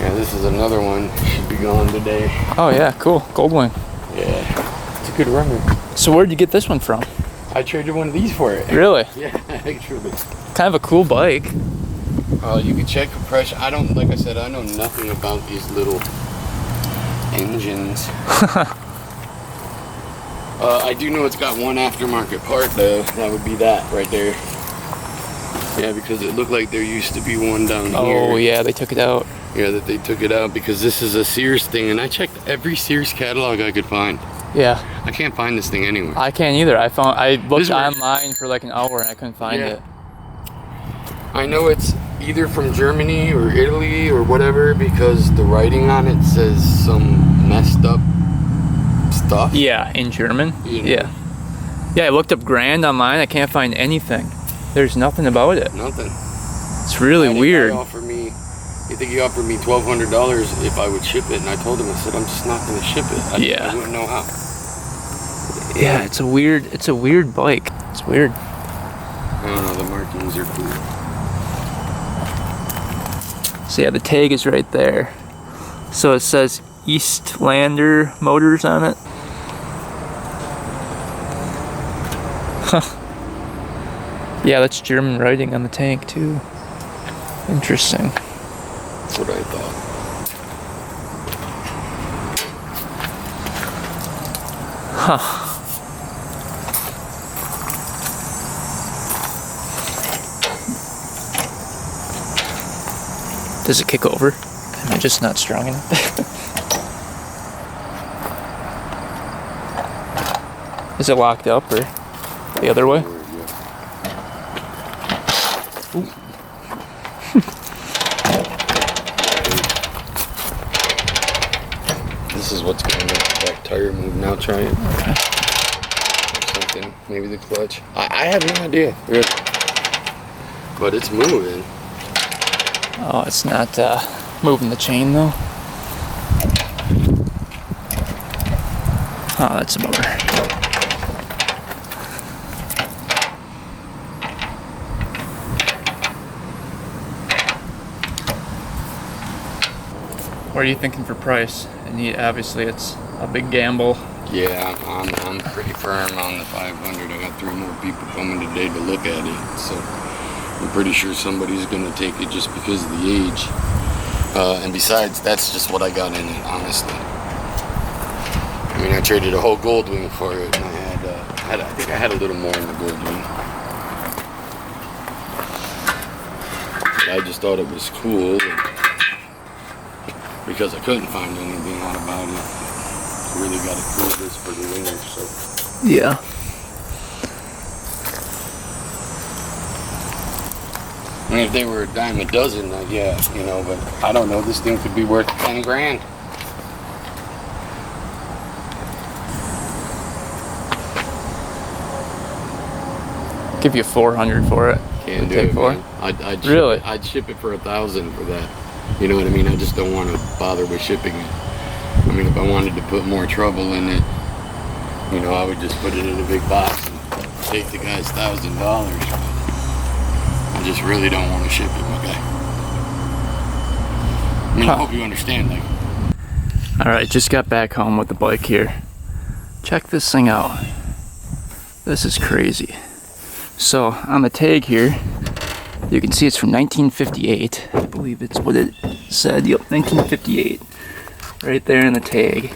Yeah, this is another one. Should be gone today. Oh yeah, cool. Goldwing. Yeah, it's a good runner. So where'd you get this one from? I traded one of these for it. Really? Yeah, actually. Kind of a cool bike. You can check compression. Like I said, I know nothing about these little engines. I do know it's got one aftermarket part though. That would be that right there. Yeah, because it looked like there used to be one down here. Oh yeah, they took it out. Yeah, that they took it out because this is a Sears thing, and I checked every Sears catalog I could find. Yeah. I can't find this thing anywhere. I can't either. I looked online for like an hour and I couldn't find it. I know it's either from Germany or Italy or whatever because the writing on it says some messed up stuff. Yeah, in German. You know? Yeah. Yeah, I looked up Grand online. I can't find anything. There's nothing about it. Nothing. It's really weird. You think he offered me $1,200 if I would ship it, and I told him, I said, I'm just not going to ship it. I wouldn't know how. Yeah, it's a weird bike. It's weird. I don't know, the markings are cool. So yeah, the tag is right there. So it says Eastlander Motors on it. Huh. Yeah, that's German writing on the tank too. Interesting. That's what I thought. Huh. Does it kick over? Am I just not strong enough? Is it locked up or the other way? Ooh. This is what's going to make the back tire move. Now try it. Okay. Or something. Maybe the clutch. I have no idea, really. But it's moving. Oh, it's not moving the chain though. Oh, that's a motor. What are you thinking for price? And obviously it's a big gamble. Yeah, I'm pretty firm on the 500. I got 3 more people coming today to look at it, so I'm pretty sure somebody's gonna take it just because of the age. And besides, that's just what I got in it, honestly. I mean, I traded a whole Goldwing for it, and I think I had a little more in the Goldwing. But I just thought it was cool. Because I couldn't find anything out about it. I really got to cool this for the winter, so. Yeah. I mean, if they were a dime a dozen, yeah, you know, but I don't know, this thing could be worth 10 grand. Give you 400 for it. Can't do it, man. I'd ship it for 1,000 for that. You know what I mean? I just don't want to bother with shipping it. I mean, if I wanted to put more trouble in it, you know, I would just put it in a big box and take the guy's $1,000. I just really don't want to ship it, okay? I mean, I hope you understand, like. Alright, just got back home with the bike here. Check this thing out. This is crazy. So, on the tag here, you can see it's from 1958. I believe it's what it said. Yep, 1958. Right there in the tag.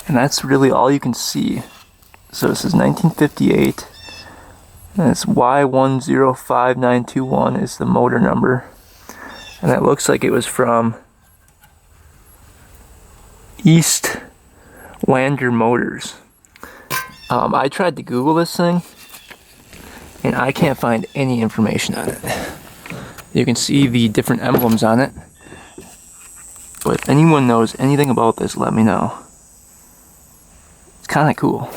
And that's really all you can see. So this is 1958. And it's Y105921 is the motor number. And it looks like it was from Eastlander Motors. I tried to Google this thing, and I can't find any information on it. You can see the different emblems on it, but if anyone knows anything about this, let me know. It's kind of cool.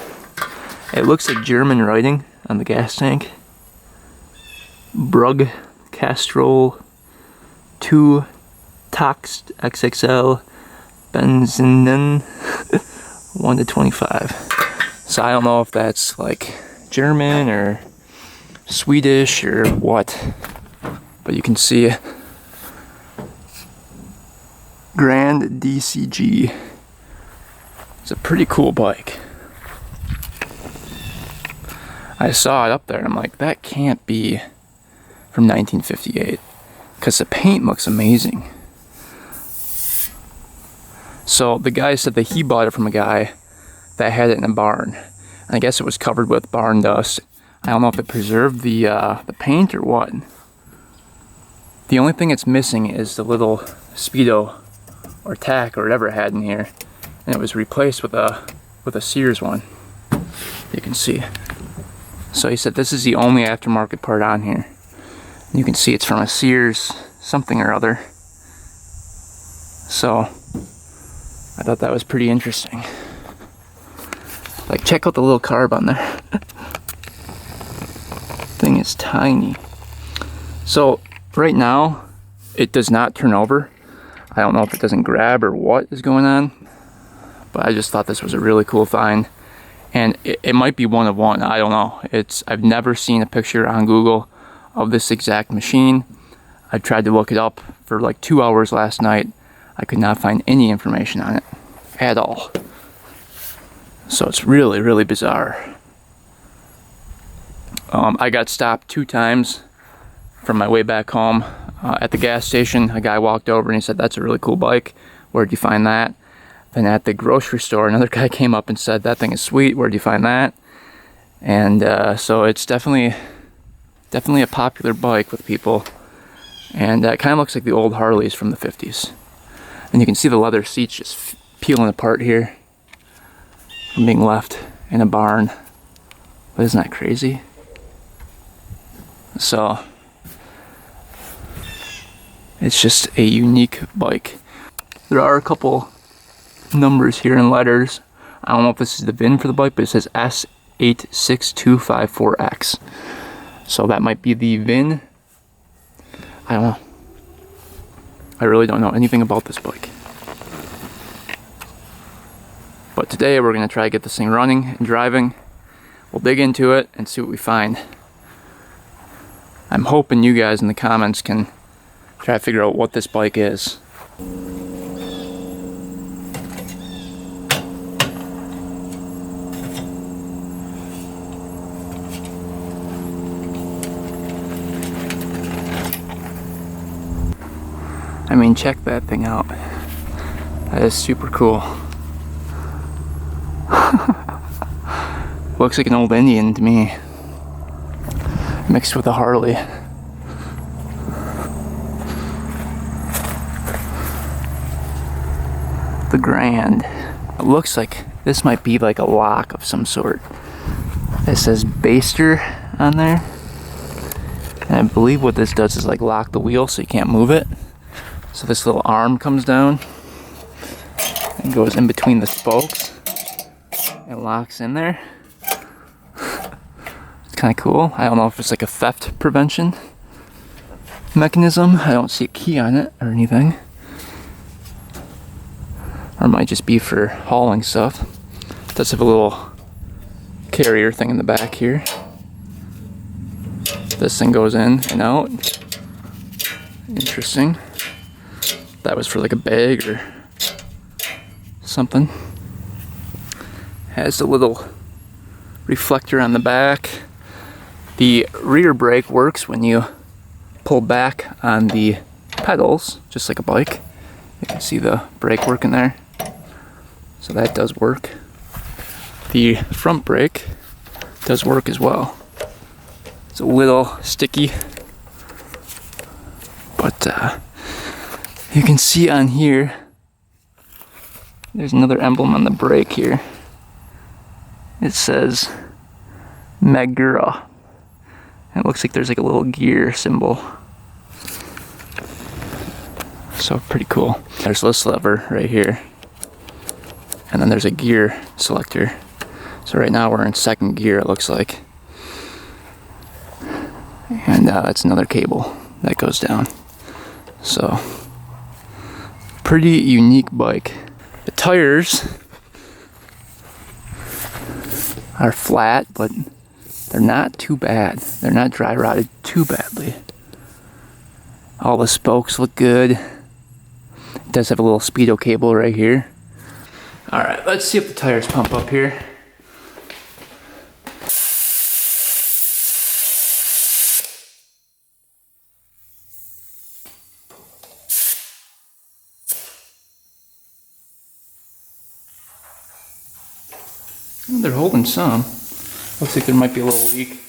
It looks like German writing on the gas tank. Brugg Castrol 2 Tox XXL Benzinen 1 to 25. So I don't know if that's like German or Swedish or what, but you can see Grand DCG. It's a pretty cool bike. I saw it up there and I'm like, that can't be from 1958 because the paint looks amazing. So the guy said that he bought it from a guy that had it in a barn. And I guess it was covered with barn dust. I don't know if it preserved the paint or what. The only thing it's missing is the little speedo or tack or whatever it had in here, and it was replaced with a Sears one. You can see. So he said this is the only aftermarket part on here. And you can see it's from a Sears something or other. So I thought that was pretty interesting. Like, check out the little carb on there. Thing is tiny. So right now it does not turn over. I don't know if it doesn't grab or what is going on, but I just thought this was a really cool find, and it might be one of one. I don't know. I've never seen a picture on Google of this exact machine. I tried to look it up for like 2 hours last night. I could not find any information on it at all. So it's really, really bizarre. I got stopped 2 times from my way back home. At the gas station, a guy walked over and he said, "That's a really cool bike. Where'd you find that?" Then at the grocery store, another guy came up and said, "That thing is sweet. Where'd you find that?" And so it's definitely a popular bike with people. And it kind of looks like the old Harleys from the 50s. And you can see the leather seats just peeling apart here from being left in a barn. But isn't that crazy? So it's just a unique bike. There are a couple numbers here in letters. I don't know if this is the VIN for the bike, but it says S86254X. So that might be the VIN. I don't know. I really don't know anything about this bike. But today we're going to try to get this thing running and driving. We'll dig into it and see what we find. I'm hoping you guys in the comments can try to figure out what this bike is. I mean, check that thing out. That is super cool. Looks like an old Indian to me, mixed with a Harley. The Grand. It looks like this might be like a lock of some sort. It says Baster on there. And I believe what this does is like lock the wheel so you can't move it. So this little arm comes down and goes in between the spokes. It locks in there. It's kind of cool. I don't know if it's like a theft prevention mechanism. I don't see a key on it or anything. Or it might just be for hauling stuff. It does have a little carrier thing in the back here. This thing goes in and out. Interesting. That was for like a bag or something. Has a little reflector on the back. The rear brake works when you pull back on the pedals, just like a bike. You can see the brake working there. So that does work. The front brake does work as well. It's a little sticky, but you can see on here, there's another emblem on the brake here. It says Magura. It looks like there's like a little gear symbol. So pretty cool. There's this lever right here. And then there's a gear selector. So right now we're in second gear, it looks like. And that's another cable that goes down. So pretty unique bike. The tires are flat, but they're not too bad. They're not dry rotted too badly. All the spokes look good. does have a little speedo cable right here. Alright, let's see if the tires pump up here. Well, they're holding some. Looks like there might be a little leak.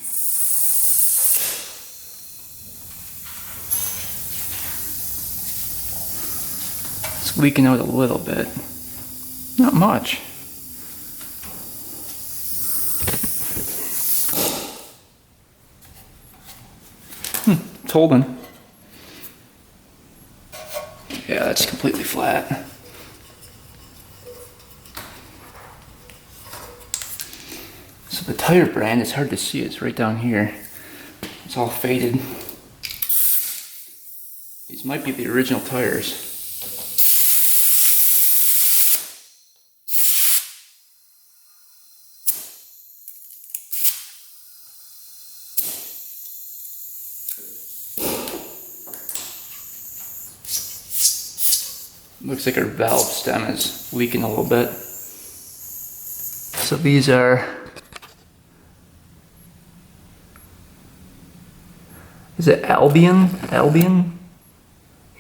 It's leaking out a little bit. Not much. It's holding. Yeah, that's completely flat. So the tire brand, it's hard to see, it's right down here. It's all faded. These might be the original tires. Looks like our valve stem is leaking a little bit. So these are, is it Albion? Albion?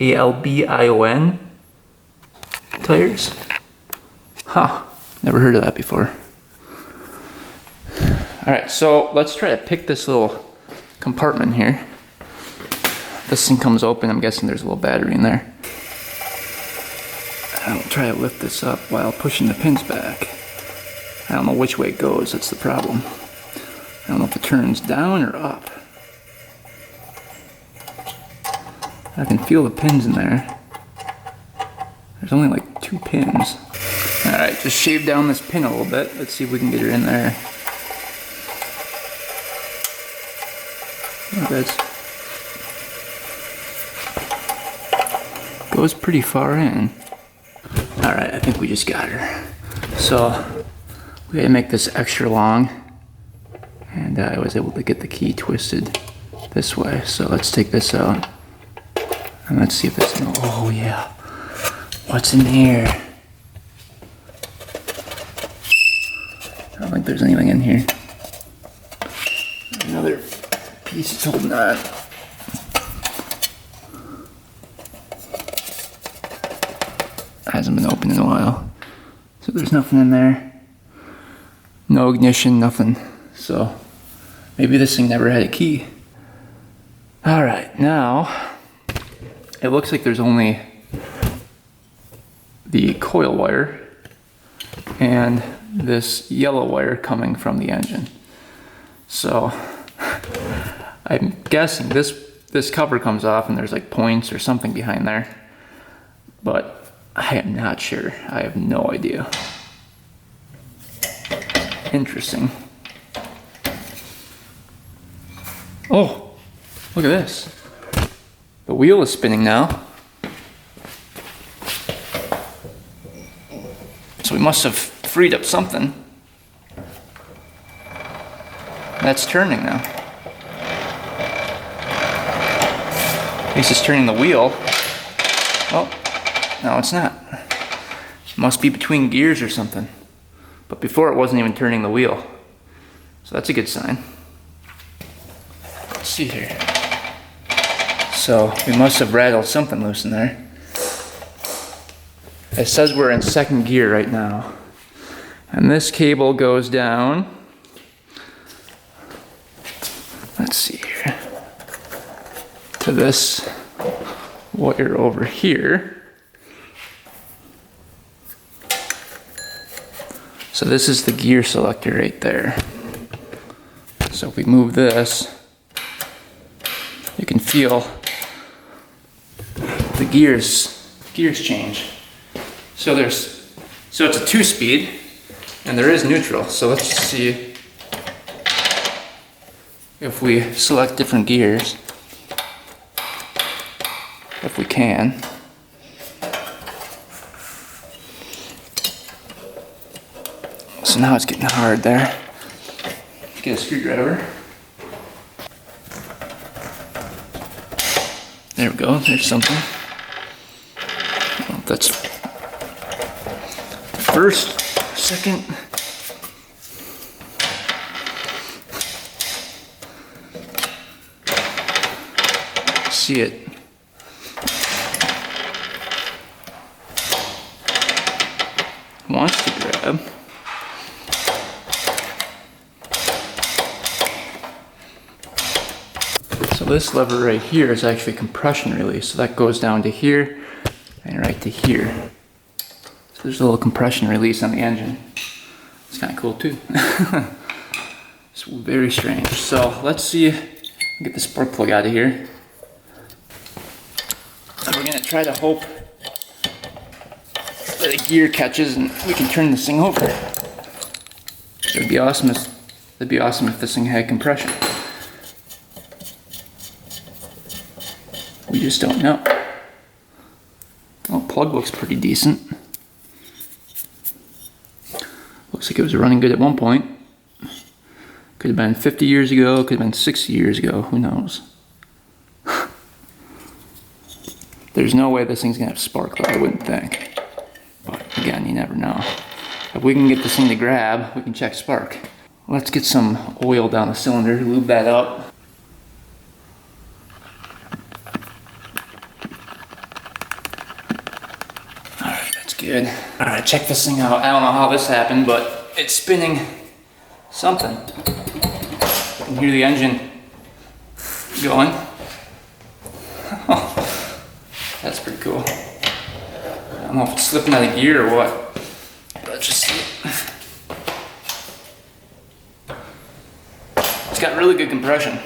A-L-B-I-O-N tires? Huh, never heard of that before. Alright, so let's try to pick this little compartment here. This thing comes open, I'm guessing there's a little battery in there. I'll try to lift this up while pushing the pins back. I don't know which way it goes, that's the problem. I don't know if it turns down or up. I can feel the pins in there. There's only like 2 pins. Alright, just shave down this pin a little bit. Let's see if we can get her in there. Oh, that goes pretty far in. Alright, I think we just got her. So, we had to make this extra long. And I was able to get the key twisted this way. So let's take this out. And let's see if it's in. Oh yeah. What's in here? I don't think there's anything in here. Another piece is holding on. Hasn't been opened in a while. So there's nothing in there. No ignition, nothing. So maybe this thing never had a key. Alright, now it looks like there's only the coil wire and this yellow wire coming from the engine. So I'm guessing this cover comes off and there's like points or something behind there. But I am not sure. I have no idea. Interesting. Oh, look at this. The wheel is spinning now. So we must have freed up something. That's turning now. At least it's turning the wheel. Oh. No, it's not. It must be between gears or something. But before it wasn't even turning the wheel. So that's a good sign. Let's see here. So we must have rattled something loose in there. It says we're in second gear right now. And this cable goes down. Let's see here. To this wire over here. So this is the gear selector right there. So if we move this, you can feel the gears change. So it's a 2-speed, and there is neutral. So let's see if we select different gears, if we can. So now it's getting hard there. Get a screwdriver. There we go, there's something. That's first, second. See it. Wants to grab. So this lever right here is actually compression release. So that goes down to here and right to here. So there's a little compression release on the engine. It's kind of cool too. It's very strange. So let's see, get the spark plug out of here. And we're gonna try to hope that a gear catches and we can turn this thing over. It'd be awesome if this thing had compression. We just don't know. Well, plug looks pretty decent. Looks like it was running good at one point. Could have been 50 years ago, could have been 60 years ago, who knows. There's no way this thing's gonna have spark though, I wouldn't think. But again, you never know. If we can get this thing to grab, we can check spark. Let's get some oil down the cylinder, lube that up. Alright, that's good. Alright, check this thing out. I don't know how this happened, but it's spinning something. You can hear the engine going. That's pretty cool. I don't know if it's slipping out of gear or what. Let's just see. It's got really good compression.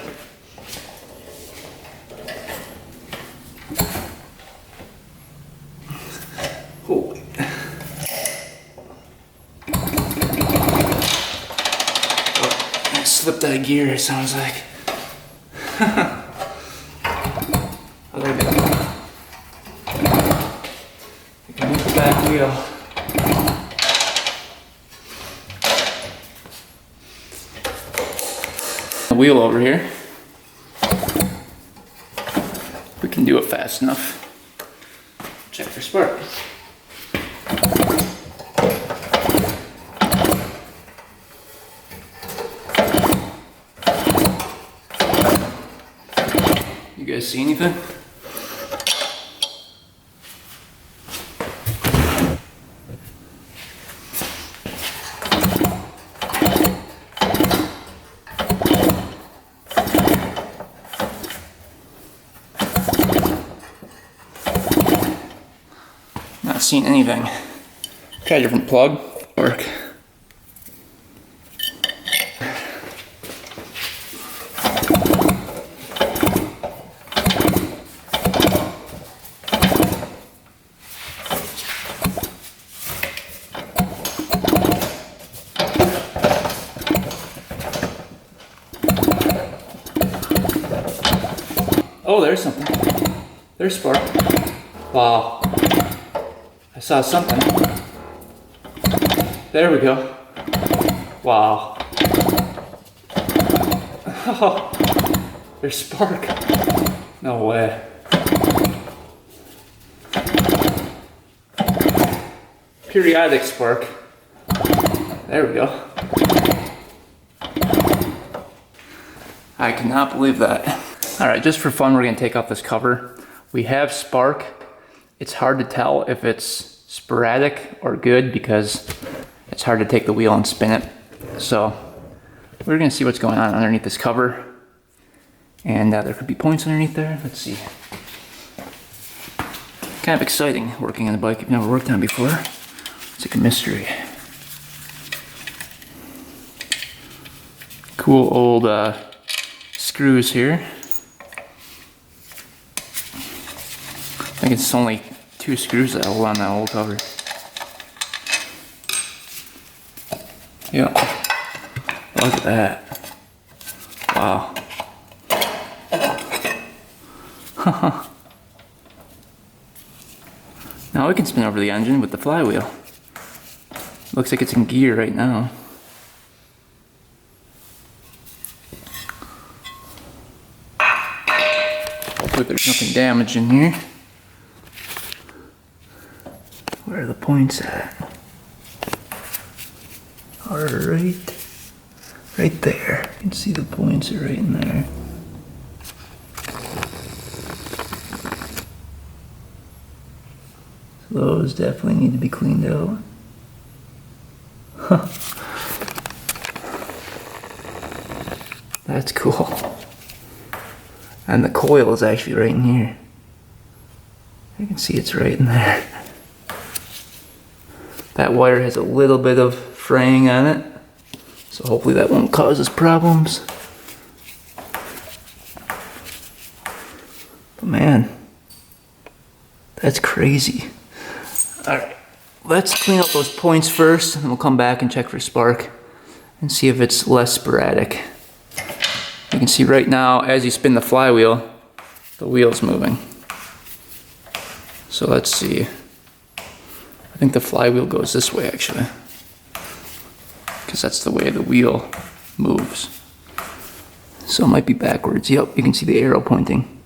Holy. Oh, it slipped out of gear, it sounds like. Oh, there we go. We can move the back wheel. The wheel over here. We can do it fast enough. Check for spark. You guys see anything? Not seeing anything. Try a different plug. Work. Oh, there's something. There's spark. Wow. I saw something. There we go. Wow. Oh, there's spark. No way. Periodic spark. There we go. I cannot believe that. Alright, just for fun, we're going to take off this cover. We have spark. It's hard to tell if it's sporadic or good because it's hard to take the wheel and spin it. So we're going to see what's going on underneath this cover. And there could be points underneath there. Let's see. Kind of exciting working on the bike you've never worked on before. It's like a mystery. Cool old screws here. I think it's only 2 screws that hold on that whole cover. Yeah. Look at that. Wow. Now we can spin over the engine with the flywheel. Looks like it's in gear right now. Hopefully there's nothing damaged in here. Where are the points at? Are right there. You can see the points are right in there. So those definitely need to be cleaned out. Huh. That's cool. And the coil is actually right in here. You can see it's right in there. That wire has a little bit of fraying on it, so hopefully that won't cause us problems. But man, that's crazy. Alright, let's clean up those points first, and then we'll come back and check for spark and see if it's less sporadic. You can see right now, as you spin the flywheel, the wheel's moving. So let's see. I think the flywheel goes this way actually, because that's the way the wheel moves. So it might be backwards. Yep, you can see the arrow pointing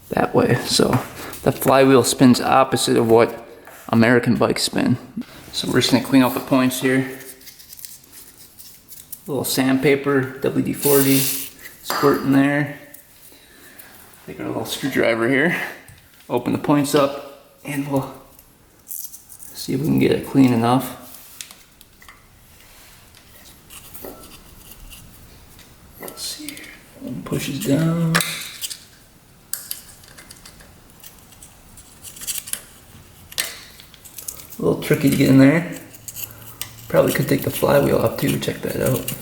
that way. So the flywheel spins opposite of what American bikes spin. So we're just gonna clean out the points here. A little sandpaper, WD-40, squirt in there. Take our little screwdriver here, open the points up, and we'll see if we can get it clean enough. Let's see here. One pushes down. A little tricky to get in there. Probably could take the flywheel off too, check that out.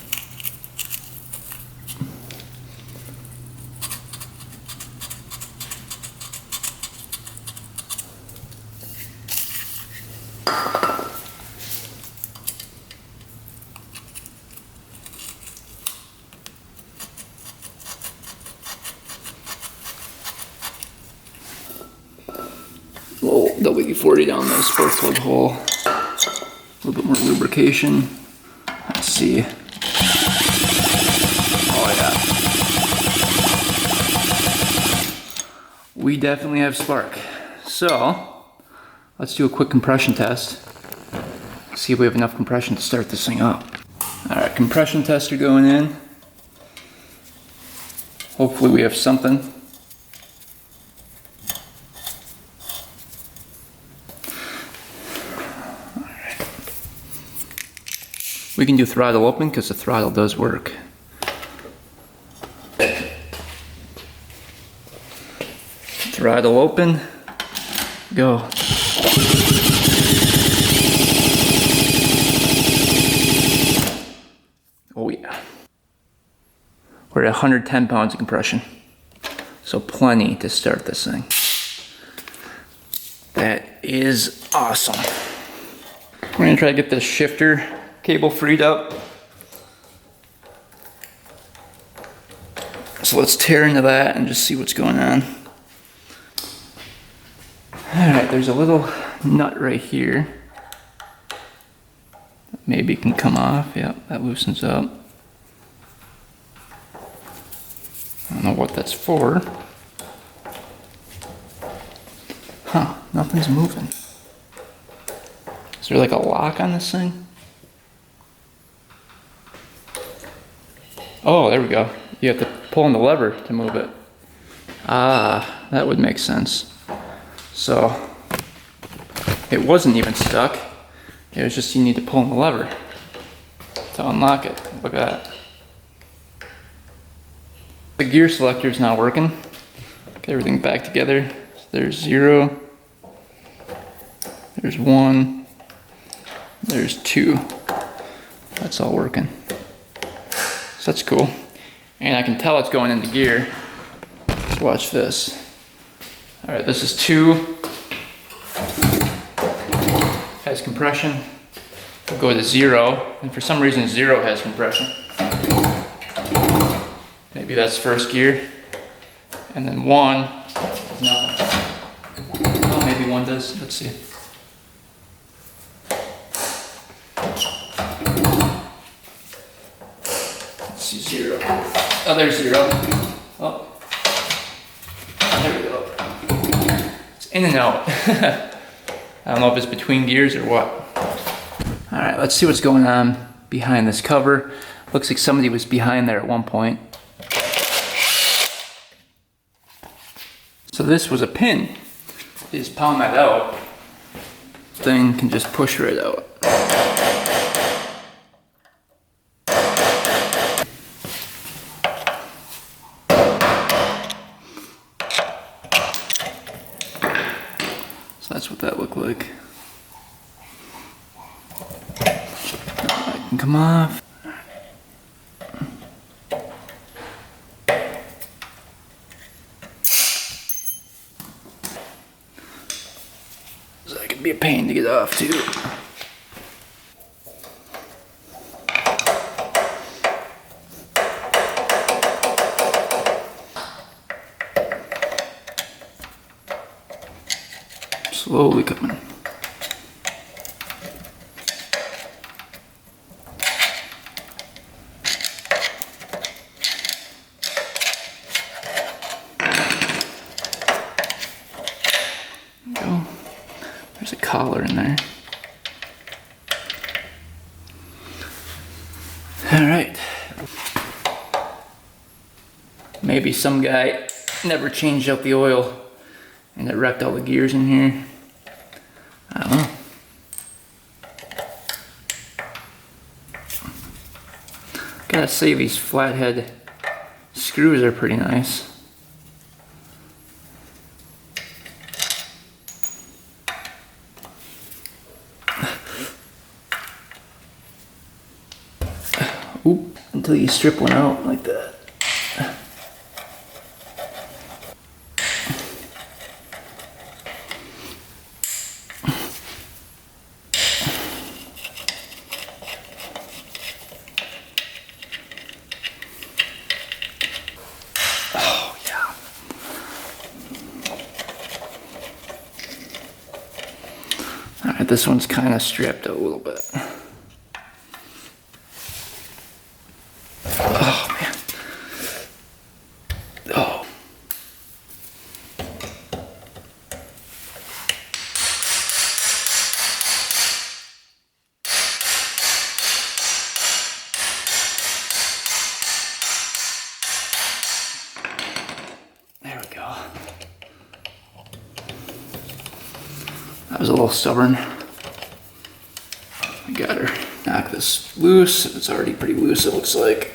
Little WD-40 down the spark plug hole. A little bit more lubrication. Let's see. Oh yeah. We definitely have spark. So, let's do a quick compression test. See if we have enough compression to start this thing up. Alright, compression tester going in. Hopefully we have something. We can do throttle open because the throttle does work. Throttle open, go. Oh yeah. We're at 110 pounds of compression. So plenty to start this thing. That is awesome. We're gonna try to get this shifter cable freed up. So let's tear into that and just see what's going on. Alright, there's a little nut right here. Maybe it can come off. Yep, that loosens up. I don't know what that's for. Huh, nothing's moving. Is there like a lock on this thing? Oh, there we go. You have to pull on the lever to move it. Ah, that would make sense. So, it wasn't even stuck. It was just you need to pull on the lever to unlock it. Look at that. The gear selector is not working. Get everything back together. So there's 0. There's 1. There's 2. That's all working. So that's cool. And I can tell it's going into gear. Let's watch this. Alright, this is 2. Has compression. We'll go to 0. And for some reason 0 has compression. Maybe that's first gear. And then 1 is nothing. Oh, maybe 1 does. Let's see. Let's see 0. Oh, there's 0. Oh. There we go. It's in and out. I don't know if it's between gears or what. All right, let's see what's going on behind this cover. Looks like somebody was behind there at one point. So this was a pin. You just pound that out. Thing can just push right out. So that's what that looked like. That can come off. So that can be a pain to get off too. Slowly coming. There we go. There's a collar in there. All right. Maybe some guy never changed out the oil and it wrecked all the gears in here. I don't know. Gotta say, these flathead screws are pretty nice. Oop, until you strip one out like that. Oh yeah. Alright, this one's kind of stripped a little bit. Oh man. Oh. There we go. That was a little stubborn. I gotta knock this loose. It's already pretty loose, it looks like.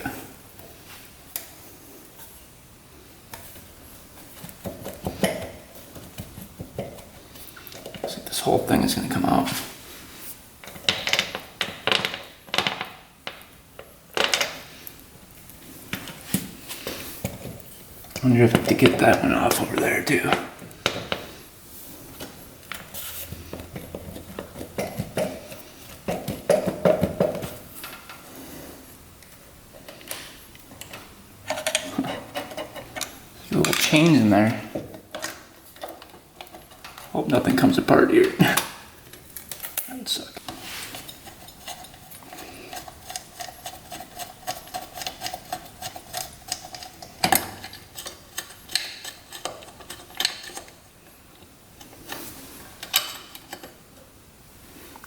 Looks like this whole thing is gonna come out. I wonder if I have to get that one off over there too. Little chains in there. Hope nothing comes apart here. That would suck.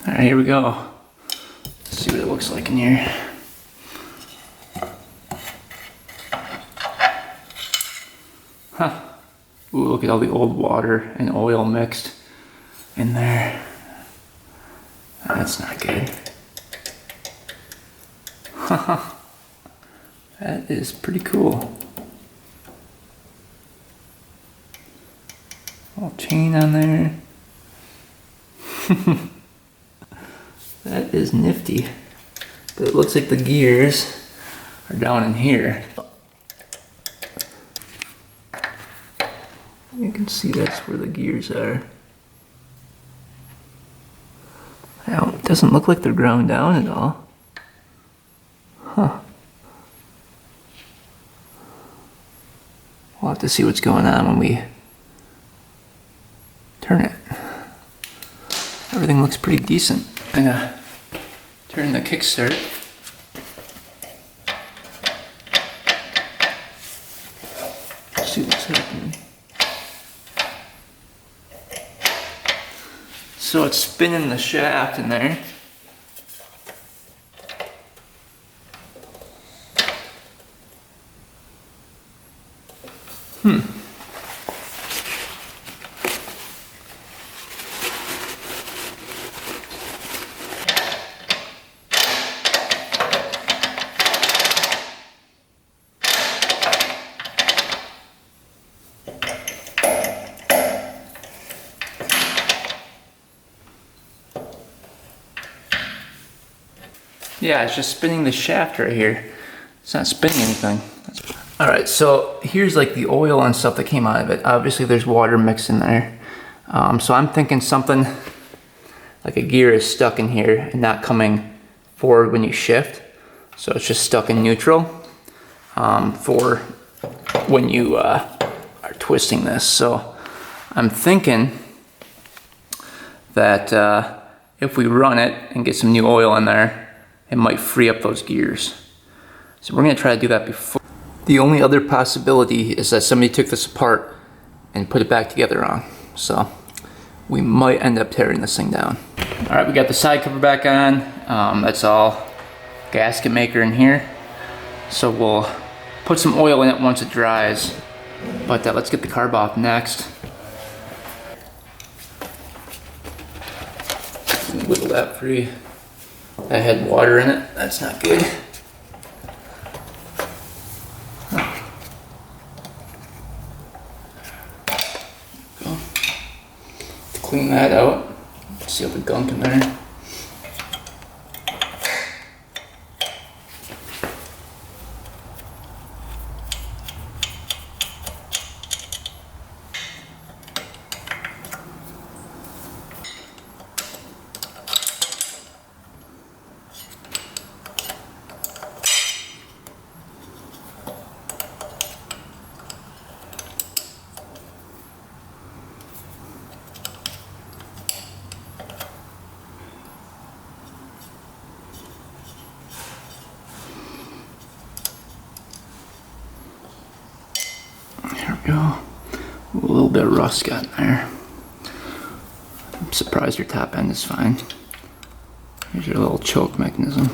Alright, here we go. Let's see what it looks like in here. Huh. Ooh, look at all the old water and oil mixed in there. That's not good. Haha. That is pretty cool. Little chain on there. That is nifty. But it looks like the gears are down in here. You can see that's where the gears are. Now, it doesn't look like they're ground down at all. Huh. We'll have to see what's going on when we turn it. Everything looks pretty decent. I'm gonna turn the kickstart. See what's happening. So it's spinning the shaft in there. Yeah, it's just spinning the shaft right here. It's not spinning anything. Alright, so here's like the oil and stuff that came out of it. Obviously there's water mixed in there. So I'm thinking something like a gear is stuck in here and not coming forward when you shift. So it's just stuck in neutral for when you are twisting this. So I'm thinking that if we run it and get some new oil in there, it might free up those gears. So we're gonna try to do that before. The only other possibility is that somebody took this apart and put it back together wrong. So we might end up tearing this thing down. All right, we got the side cover back on. That's all gasket maker in here. So we'll put some oil in it once it dries. But let's get the carb off next. Wiggle that free. That had water in it. That's not good. Go. Clean that out. See all the gunk in there. There we go. A little bit of rust got in there. I'm surprised your top end is fine. Here's your little choke mechanism.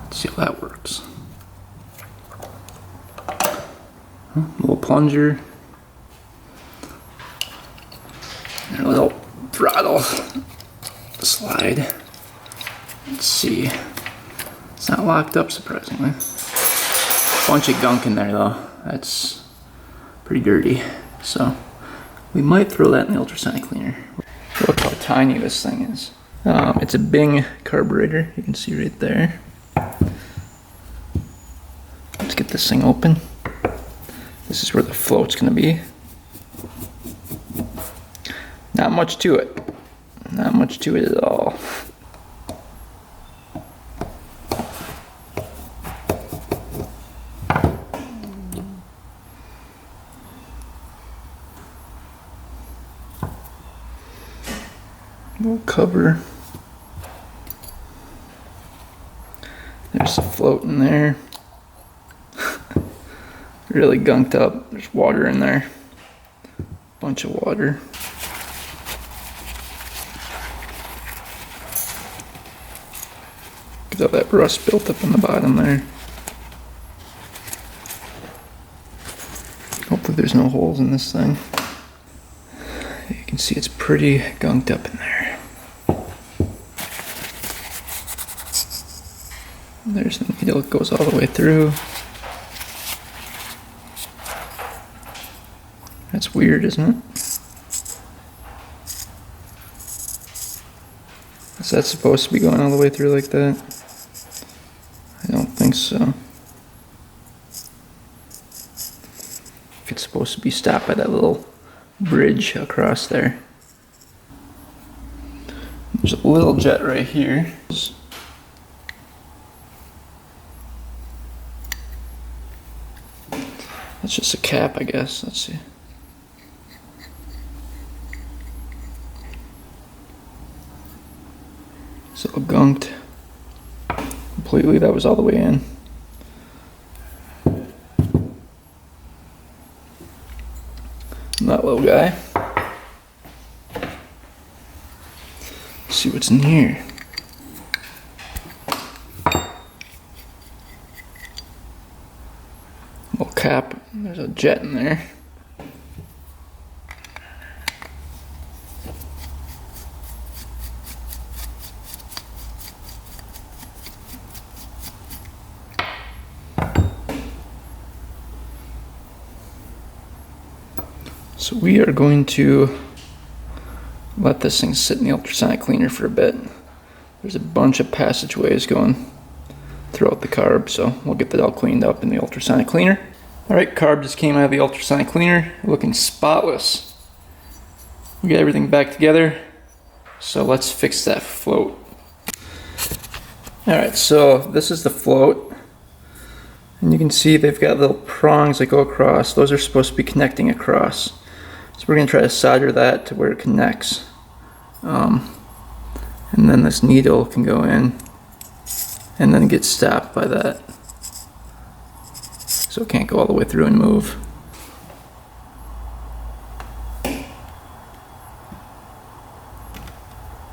Let's see how that works. Little plunger. And a little throttle slide. Let's see. It's not locked up, surprisingly. Bunch of gunk in there though. That's pretty dirty. So we might throw that in the ultrasonic cleaner. Look how tiny this thing is. It's a Bing carburetor. You can see right there. Let's get this thing open. This is where the float's gonna be. Not much to it. Not much to it at all. Little cover. There's a float in there. Really gunked up. There's water in there. Bunch of water. Look at all that rust built up on the bottom there. Hopefully there's no holes in this thing. You can see it's pretty gunked up in there. There's the needle, it goes all the way through. That's weird, isn't it? Is that supposed to be going all the way through like that? I don't think so. It's supposed to be stopped by that little bridge across there. There's a little jet right here. That's just a cap, I guess. Let's see. So gunked completely. That was all the way in. That little guy. Let's see what's in here. Little cap. There's a jet in there. So we are going to let this thing sit in the ultrasonic cleaner for a bit. There's a bunch of passageways going throughout the carb, so we'll get that all cleaned up in the ultrasonic cleaner. Alright, carb just came out of the ultrasonic cleaner, looking spotless. We got everything back together, so let's fix that float. Alright, so this is the float. And you can see they've got little prongs that go across. Those are supposed to be connecting across. So we're going to try to solder that to where it connects. And then this needle can go in and then get stopped by that. So it can't go all the way through and move.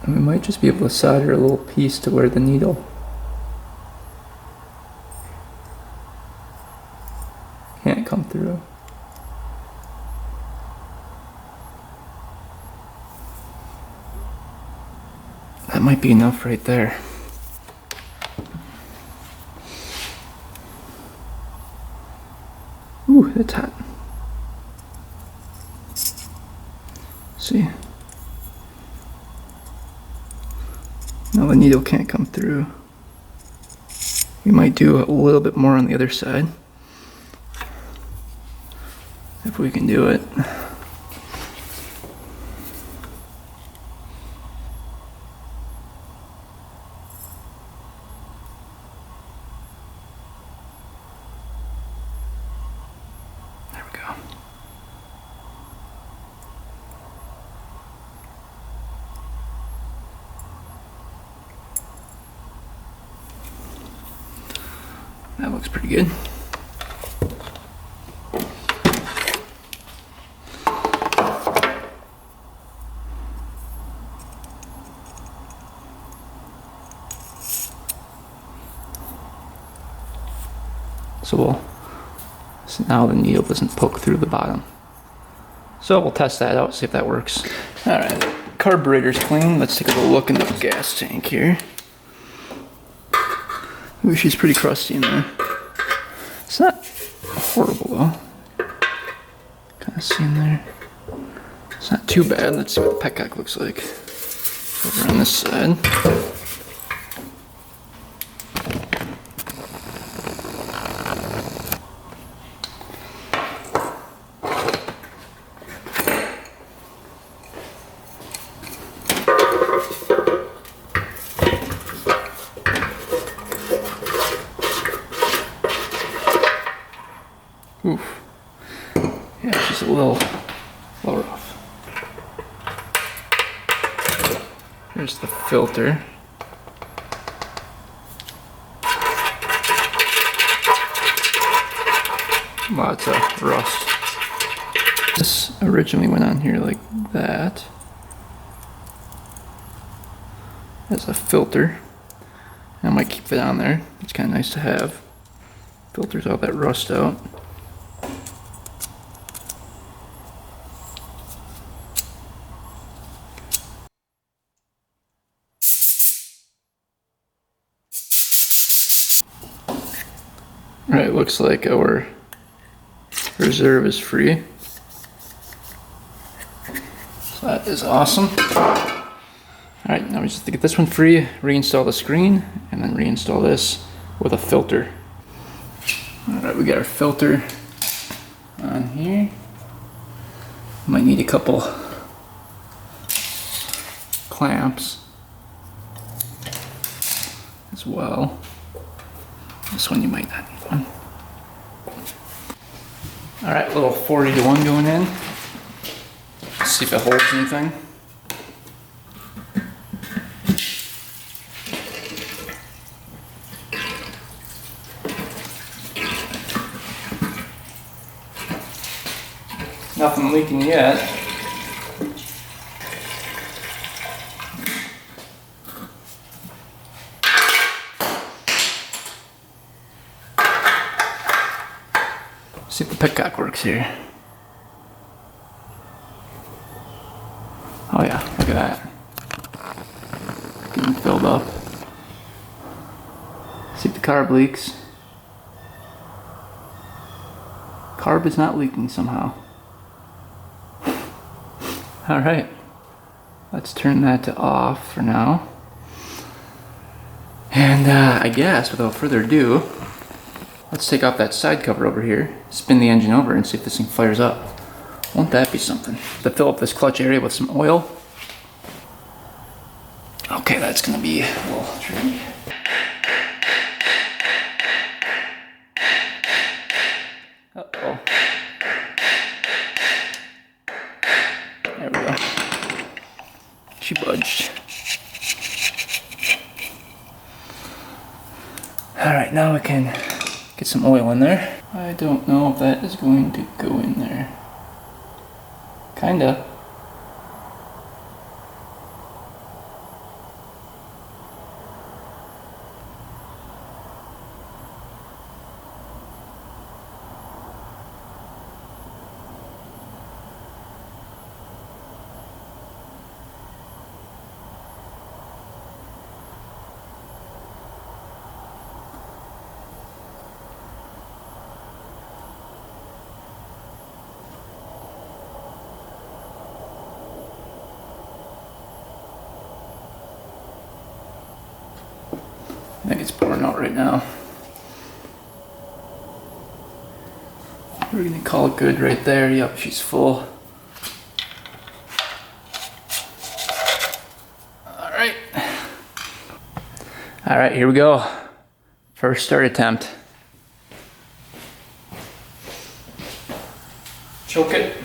And we might just be able to solder a little piece to where the needle can't come through. That might be enough right there. Ooh, that's hot. See? Now the needle can't come through. We might do a little bit more on the other side. If we can do it. There we go. That looks pretty good. So now the needle doesn't poke through the bottom. So we'll test that out, see if that works. Alright, carburetor's clean. Let's take a little look in the gas tank here. Ooh, she's pretty crusty in there. It's not horrible though. Kind of see in there. It's not too bad. Let's see what the petcock looks like. Over on this side. Oof. Yeah, she's a little rough. Here's the filter. Lots of rust. This originally went on here like that. As a filter. I might keep it on there. It's kind of nice to have. Filters all that rust out. Alright, looks like our reserve is free. So that is awesome. Alright, now we just have to get this one free, reinstall the screen, and then reinstall this with a filter. Alright, we got our filter on here. Might need a couple clamps as well. This one you might not need one. Alright, little 40 to 1 going in. Let's see if it holds anything. Nothing leaking yet. See if the petcock works here. Oh yeah, look at that. Getting filled up. See if the carb leaks. Carb is not leaking somehow. Alright, let's turn that to off for now. And I guess without further ado, let's take off that side cover over here, spin the engine over and see if this thing fires up. Won't that be something? To fill up this clutch area with some oil. Okay, that's gonna be a little tricky. Uh-oh. There we go. She budged. Alright, now we can get some oil in there. I don't know if that is going to go in there. Kinda. I think it's pouring out right now. We're gonna call it good right there. Yep, she's full. Alright. Alright, here we go. First start attempt. Choke it.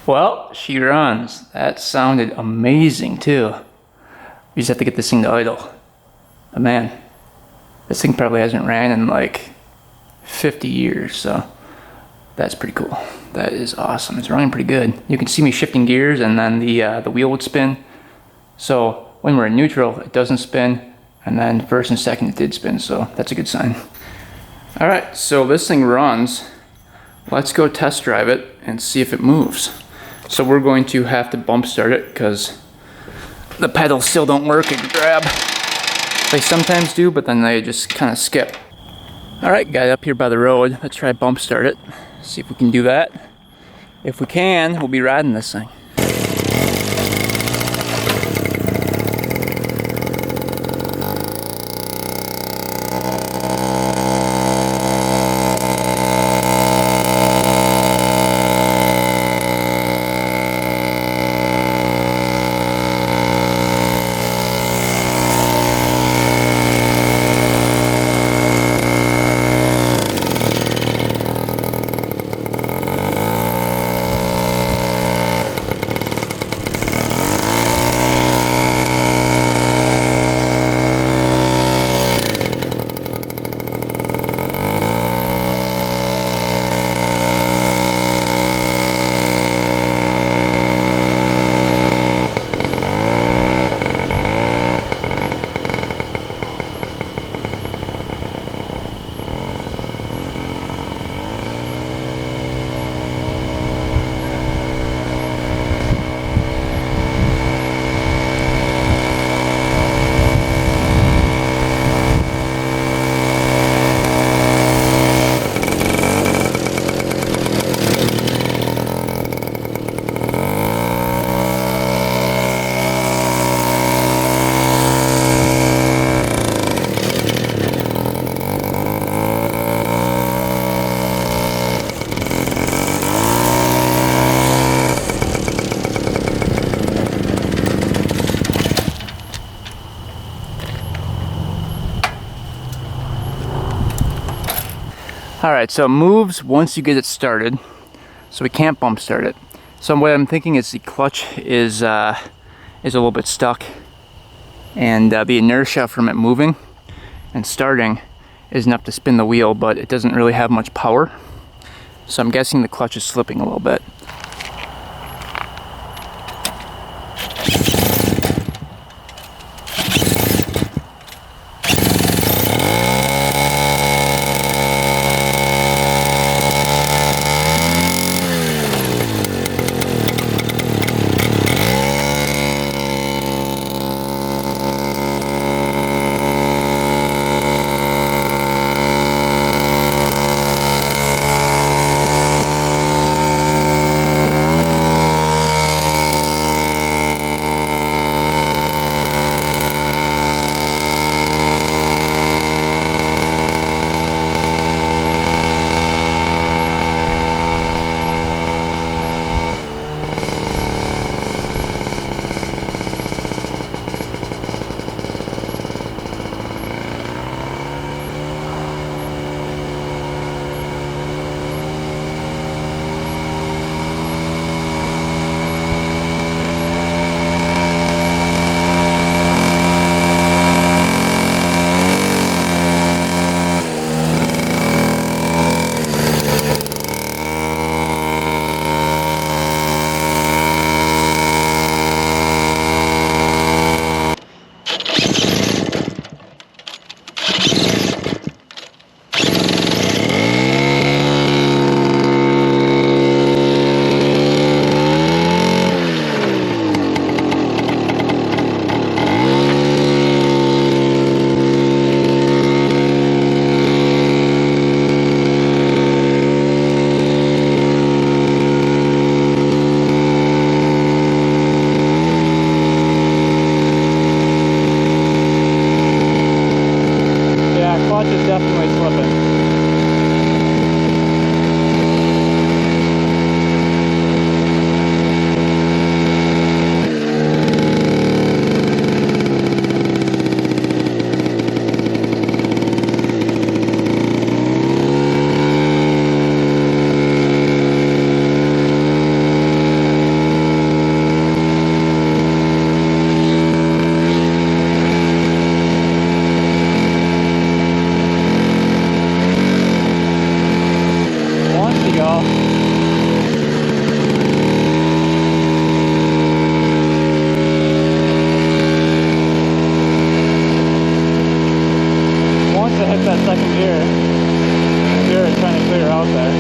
Well, she runs. That sounded amazing too. We just have to get this thing to idle. But man, this thing probably hasn't ran in like 50 years, so that's pretty cool. That is awesome. It's running pretty good. You can see me shifting gears and then the wheel would spin. So when we're in neutral, it doesn't spin, and then first and second it did spin, so that's a good sign. All right, so this thing runs. Let's go test drive it and see if it moves. So we're going to have to bump start it because the pedals still don't work and grab. They sometimes do, but then they just kind of skip. All right, got up here by the road. Let's try bump start it. See if we can do that. If we can, we'll be riding this thing. Alright, so it moves once you get it started, so we can't bump start it. So what I'm thinking is the clutch is a little bit stuck, and the inertia from it moving and starting is enough to spin the wheel, but it doesn't really have much power. So I'm guessing the clutch is slipping a little bit. second gear. The gear is trying to clear out there.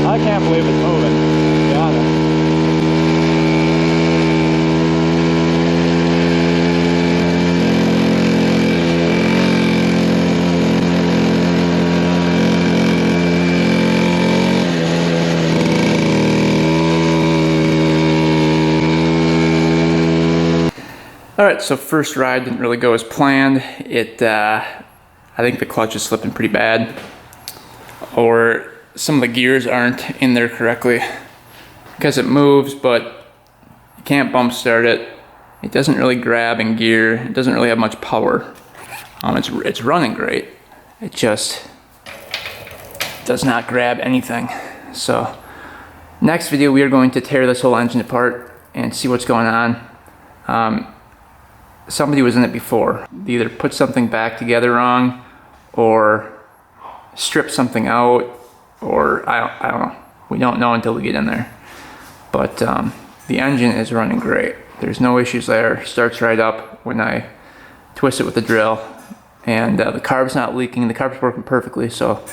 I can't believe it's moving, to be honest. Alright, so first ride didn't really go as planned. I think the clutch is slipping pretty bad, or some of the gears aren't in there correctly, because it moves but you can't bump start it. It doesn't really grab in gear. It doesn't really have much power. It's running great. It just does not grab anything. So next video we are going to tear this whole engine apart and see what's going on. Somebody was in it before. They either put something back together wrong, or stripped something out, or I don't know. We don't know until we get in there. But the engine is running great. There's no issues there. Starts right up when I twist it with the drill. And the carb's not leaking. The carb's working perfectly, so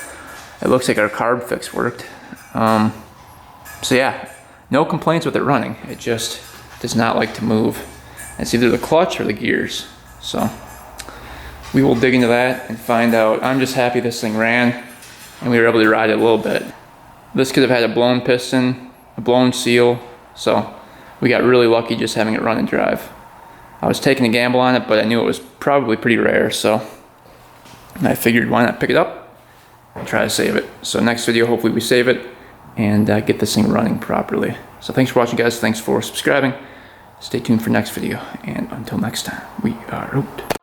it looks like our carb fix worked. So yeah, no complaints with it running. It just does not like to move. It's either the clutch or the gears. So we will dig into that and find out. I'm just happy this thing ran and we were able to ride it a little bit. This could have had a blown piston, a blown seal, so we got really lucky just having it run and drive. I was taking a gamble on it, but I knew it was probably pretty rare, so I figured why not pick it up and try to save it. So next video, hopefully we save it and get this thing running properly. So thanks for watching, guys. Thanks for subscribing. Stay tuned for next video, and until next time, we are out.